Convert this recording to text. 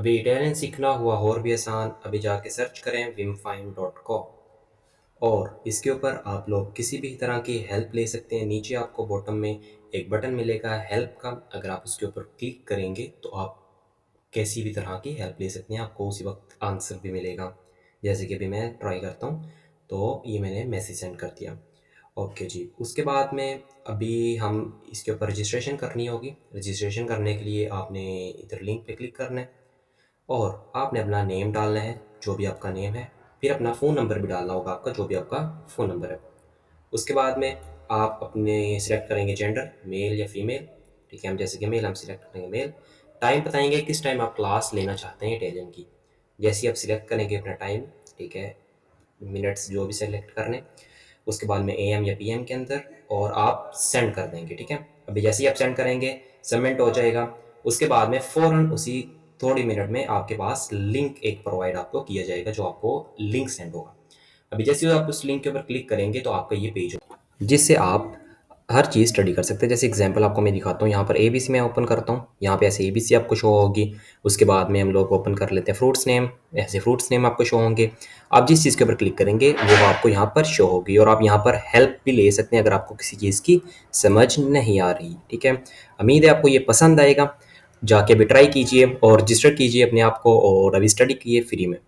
अभी इटालियन सीखना हुआ और भी आसान, अभी जाके सर्च करें vimfine.com और इसके ऊपर आप लोग किसी भी तरह की हेल्प ले सकते हैं। नीचे आपको बॉटम में एक बटन मिलेगा हेल्प का, अगर आप उसके ऊपर क्लिक करेंगे तो आप किसी भी तरह की हेल्प ले सकते हैं, आपको उसी वक्त आंसर भी मिलेगा। जैसे कि अभी मैं ट्राई करता हूँ, तो ये मैंने मैसेज सेंड कर दिया। ओके जी, उसके बाद में अभी हम इसके ऊपर रजिस्ट्रेशन करनी होगी। रजिस्ट्रेशन करने के लिए आपने इधर लिंक पे क्लिक करना है और आपने अपना नेम डालना है, जो भी आपका नेम है, फिर अपना फ़ोन नंबर भी डालना होगा आपका, जो भी आपका फ़ोन नंबर है। उसके बाद में आप अपने सिलेक्ट करेंगे जेंडर, मेल या फीमेल। ठीक है, हम जैसे कि मेल, हम सिलेक्ट करेंगे मेल। टाइम बताएंगे किस टाइम आप क्लास लेना चाहते हैं इटालियन की। जैसे ही आप सिलेक्ट करेंगे अपना टाइम, ठीक है, मिनट्स जो भी सेलेक्ट करने, उसके बाद में एएम या पीएम के अंदर, और आप सेंड कर देंगे। ठीक है, अभी जैसे ही आप सेंड करेंगे सबमिट हो जाएगा। उसके बाद में फ़ौरन उसी थोड़ी मिनट में आपके पास लिंक एक प्रोवाइड आपको किया जाएगा, जो आपको लिंक सेंड होगा। अभी जैसे ही आप उस लिंक के ऊपर क्लिक करेंगे तो आपका ये पेज होगा, जिससे आप हर चीज़ स्टडी कर सकते हैं। जैसे एग्जांपल आपको मैं दिखाता हूँ, यहाँ पर एबीसी मैं ओपन करता हूँ, यहाँ पे ऐसे एबीसी आपको शो होगी। उसके बाद में हम लोग ओपन कर लेते हैं फ्रूट्स नेम, ऐसे फ्रूट्स नेम आपको शो होंगे। आप जिस चीज़ के ऊपर क्लिक करेंगे वो आपको यहाँ पर शो होगी, और आप यहाँ पर हेल्प भी ले सकते हैं अगर आपको किसी चीज़ की समझ नहीं आ रही। ठीक है, उम्मीद है आपको ये पसंद आएगा। जाके अभी ट्राई कीजिए और रजिस्टर कीजिए अपने आप को, और अभी स्टडी कीजिए फ्री में।